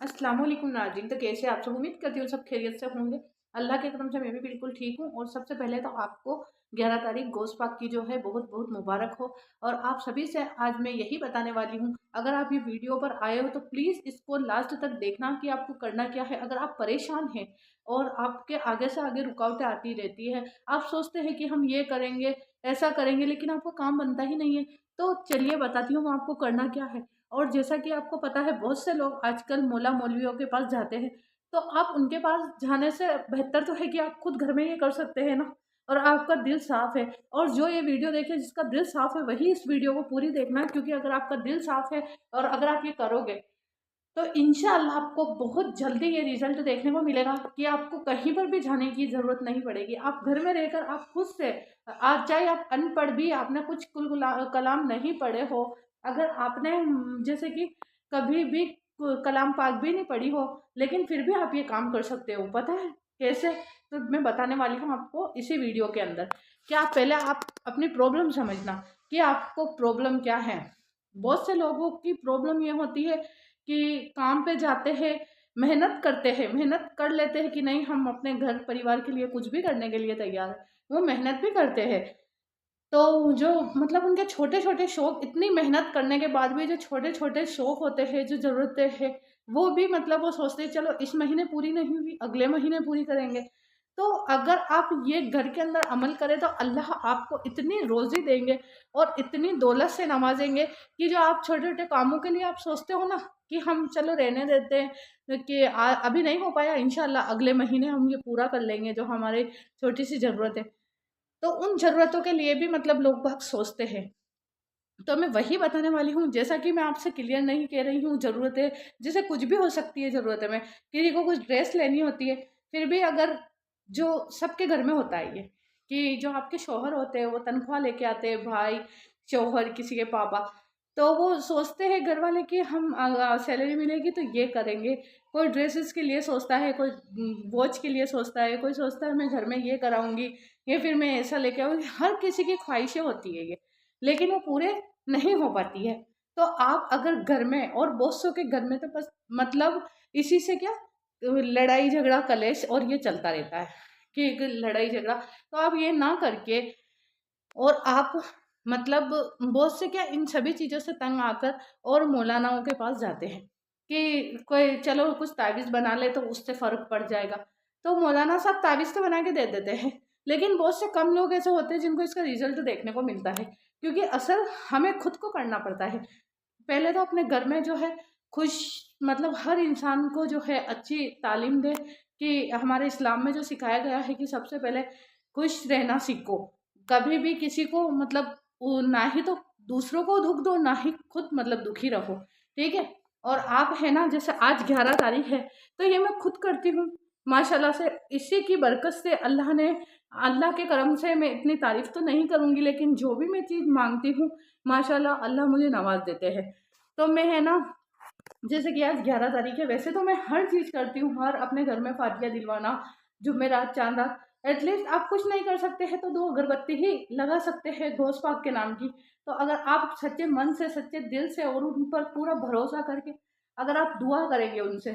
अस्सलाम वालेकुम नाज़रीन। तो कैसे आप सब? उम्मीद करती हूँ सब खैरियत से होंगे। अल्लाह के करम से मैं भी बिल्कुल ठीक हूँ। और सबसे पहले तो आपको 11 तारीख गोश्त पाक की जो है बहुत बहुत मुबारक हो। और आप सभी से आज मैं यही बताने वाली हूँ, अगर आप ये वीडियो पर आए हो तो प्लीज़ इसको लास्ट तक देखना कि आपको करना क्या है। अगर आप परेशान हैं और आपके आगे से आगे रुकावटें आती रहती है, आप सोचते हैं कि हम ये करेंगे, ऐसा करेंगे, लेकिन आपका काम बनता ही नहीं है, तो चलिए बताती हूँ आपको करना क्या है। और जैसा कि आपको पता है, बहुत से लोग आजकल मौला मौलवियों के पास जाते हैं, तो आप उनके पास जाने से बेहतर तो है कि आप खुद घर में ये कर सकते हैं ना। और आपका दिल साफ है, और जो ये वीडियो देखे जिसका दिल साफ है वही इस वीडियो को पूरी देखना है, क्योंकि अगर आपका दिल साफ है और अगर आप ये करोगे तो इंशाअल्लाह आपको बहुत जल्दी ये रिजल्ट देखने को मिलेगा कि आपको कहीं पर भी जाने की ज़रूरत नहीं पड़ेगी। आप घर में रहकर आप खुद से, आज चाहे आप अनपढ़ भी, आपने कुछ कलाम नहीं पढ़े हो, अगर आपने जैसे कि कभी भी कलाम पाक भी नहीं पढ़ी हो, लेकिन फिर भी आप ये काम कर सकते हो। पता है कैसे? तो मैं बताने वाली हूँ आपको इसी वीडियो के अंदर। क्या पहले आप अपनी प्रॉब्लम समझना कि आपको प्रॉब्लम क्या है। बहुत से लोगों की प्रॉब्लम ये होती है कि काम पे जाते हैं, मेहनत करते हैं, मेहनत कर लेते हैं कि नहीं हम अपने घर परिवार के लिए कुछ भी करने के लिए तैयार हैं, वो मेहनत भी करते हैं। तो जो मतलब उनके छोटे-छोटे शौक, इतनी मेहनत करने के बाद भी जो छोटे-छोटे शौक होते हैं, जो ज़रूरतें हैं, वो भी मतलब वो सोचते हैं चलो इस महीने पूरी नहीं हुई, अगले महीने पूरी करेंगे। तो अगर आप ये घर के अंदर अमल करें तो अल्लाह आपको इतनी रोज़ी देंगे और इतनी दौलत से नवाज़ेंगे कि जो आप छोटे-छोटे कामों के लिए आप सोचते हो ना कि हम चलो रहने देते हैं कि अभी नहीं हो पाया, इंशाअल्लाह अगले महीने हम ये पूरा कर लेंगे जो हमारी छोटी-सी ज़रूरत है। तो उन ज़रूरतों के लिए भी मतलब लोग बहुत सोचते हैं। तो मैं वही बताने वाली हूँ, जैसा कि मैं आपसे क्लियर नहीं कह रही हूँ ज़रूरतें, जैसे कुछ भी हो सकती है ज़रूरतें में। किसी को कुछ ड्रेस लेनी होती है, फिर भी अगर जो सबके घर में होता है ये, कि जो आपके शौहर होते हैं वो तनख्वाह लेके आते हैं, भाई, शौहर, किसी के पापा, तो वो सोचते हैं घर वाले कि हम सैलरी मिलेगी तो ये करेंगे। कोई ड्रेसेस के लिए सोचता है, कोई वॉच के लिए सोचता है, कोई सोचता है मैं घर में ये कराऊँगी, या फिर मैं ऐसा लेके आऊँगी। हर किसी की ख्वाहिशें होती है ये, लेकिन वो पूरे नहीं हो पाती है। तो आप अगर घर में, और बहुत सौ के घर में तो बस मतलब इसी से क्या लड़ाई झगड़ा कलेश और ये चलता रहता है कि एक लड़ाई झगड़ा। तो आप ये ना करके, और आप मतलब बहुत से क्या इन सभी चीज़ों से तंग आकर और मौलानाओं के पास जाते हैं कि कोई चलो कुछ तावीज़ बना ले तो उससे फ़र्क पड़ जाएगा। तो मौलाना साहब तावीज़ तो बना के दे देते हैं, लेकिन बहुत से कम लोग ऐसे होते हैं जिनको इसका रिज़ल्ट देखने को मिलता है, क्योंकि असर हमें खुद को करना पड़ता है। पहले तो अपने घर में जो है खुश, मतलब हर इंसान को जो है अच्छी तालीम दें कि हमारे इस्लाम में जो सिखाया गया है कि सबसे पहले खुश रहना सीखो। कभी भी किसी को मतलब ना ही तो दूसरों को दुःख दो, ना ही खुद मतलब दुखी रहो, ठीक है? और आप है ना, जैसे आज 11 तारीख है, तो ये मैं खुद करती हूँ माशाल्लाह से। इसी की बरकत से अल्लाह के करम से, मैं इतनी तारीफ़ तो नहीं करूँगी, लेकिन जो भी मैं चीज़ माँगती हूँ माशाल्लाह अल्लाह मुझे नवाज़ देते हैं। तो मैं है ना, जैसे कि आज 11 तारीख है, वैसे तो मैं हर चीज़ करती हूँ, हर अपने घर में फातिया दिलवाना, जुमेरात, चाँद रात, एटलीस्ट आप कुछ नहीं कर सकते हैं तो 2 अगरबत्ती ही लगा सकते हैं गौस पाक के नाम की। तो अगर आप सच्चे मन से, सच्चे दिल से और उन पर पूरा भरोसा करके अगर आप दुआ करेंगे उनसे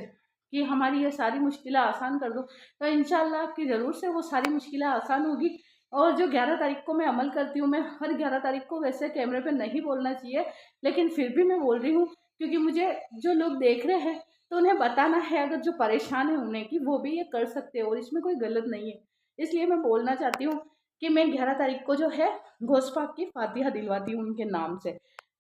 कि हमारी ये सारी मुश्किलें आसान कर दो, तो इंशाअल्लाह आपकी ज़रूर से वो सारी मुश्किलें आसान होगी। और जो 11 तारीख को मैं अमल करती हूँ, मैं हर 11 तारीख को, वैसे कैमरे पे नहीं बोलना चाहिए, लेकिन फिर भी मैं बोल रही हूँ क्योंकि मुझे जो लोग देख रहे हैं तो उन्हें बताना है, अगर जो परेशान है उन्हें, कि वो भी ये कर सकते हैं और इसमें कोई गलत नहीं है। इसलिए मैं बोलना चाहती हूँ कि मैं 11 तारीख को जो है गौस पाक की फातिहा दिलवाती हूँ उनके नाम से।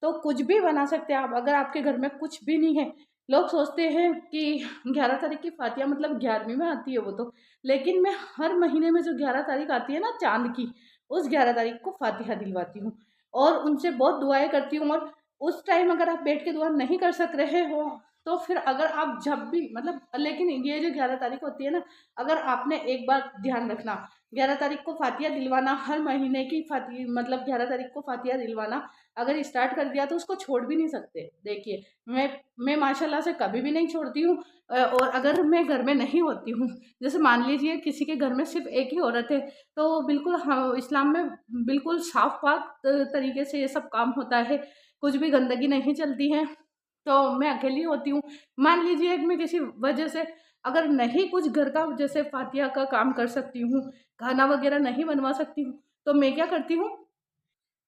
तो कुछ भी बना सकते हैं आप, अगर आपके घर में कुछ भी नहीं है। लोग सोचते हैं कि 11 तारीख की फातिहा मतलब 11वीं में आती है वो तो, लेकिन मैं हर महीने में जो 11 तारीख आती है ना चाँद की, उस 11 तारीख को फातिहा दिलवाती हूँ और उनसे बहुत दुआएँ करती हूँ। और उस टाइम अगर आप बैठ के दुआ नहीं कर सक रहे हो, तो फिर अगर आप जब भी मतलब, लेकिन ये जो 11 तारीख होती है ना, अगर आपने एक बार ध्यान रखना, 11 तारीख को फातिहा दिलवाना, हर महीने की फाति मतलब 11 तारीख को फातिहा दिलवाना अगर स्टार्ट कर दिया तो उसको छोड़ भी नहीं सकते। देखिए, मैं माशाल्लाह से कभी भी नहीं छोड़ती हूँ। और अगर मैं घर में नहीं होती हूँ, जैसे मान लीजिए किसी के घर में सिर्फ एक ही औरत है, तो बिल्कुल हाँ, इस्लाम में बिल्कुल साफ पाक तरीके से ये सब काम होता है, कुछ भी गंदगी नहीं चलती है। तो मैं अकेली होती हूँ। मान लीजिए कि मैं किसी वजह से अगर नहीं कुछ घर का जैसे फ़ातिहा का काम कर सकती हूँ, खाना वग़ैरह नहीं बनवा सकती हूँ, तो मैं क्या करती हूँ,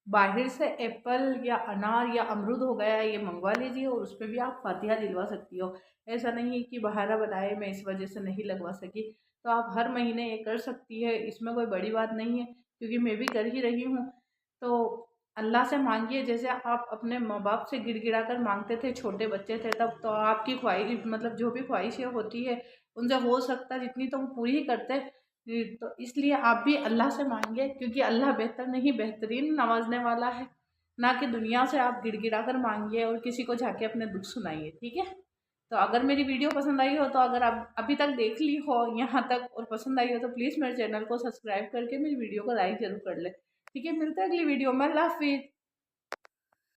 बाहर से एप्पल या अनार या अमरूद हो गया ये मंगवा लीजिए और उसपे भी आप फ़ातिहा दिलवा सकती हो। ऐसा नहीं है कि बहाना बनाए मैं इस वजह से नहीं लगवा सकी। तो आप हर महीने ये कर सकती है, इसमें कोई बड़ी बात नहीं है क्योंकि मैं भी कर ही रही हूँ। तो अल्लाह से माँगिए, जैसे आप अपने माँ-बाप से गिड़गिड़ा कर माँगते थे, छोटे बच्चे थे तब, तो आपकी ख़्वाहिश मतलब जो भी ख़्वाहिशें होती है, उनसे हो सकता है जितनी तो वो पूरी ही करते हैं। तो इसलिए आप भी अल्लाह से माँगिए क्योंकि अल्लाह बेहतर नहीं बेहतरीन नवाज़ने वाला है। ना कि दुनिया से आप गिड़गिड़ा कर माँगिए और किसी को जाके अपने दुःख सुनाइए, ठीक है? तो अगर मेरी वीडियो पसंद आई हो, तो अगर आप अभी तक देख ली हो यहाँ तक और पसंद आई हो, तो प्लीज़ मेरे चैनल को सब्सक्राइब करके मेरी वीडियो को लाइक ज़रूर कर लें। ठीक है? मिलते हैं अगली वीडियो में। अल्लाह हाफ़िज़।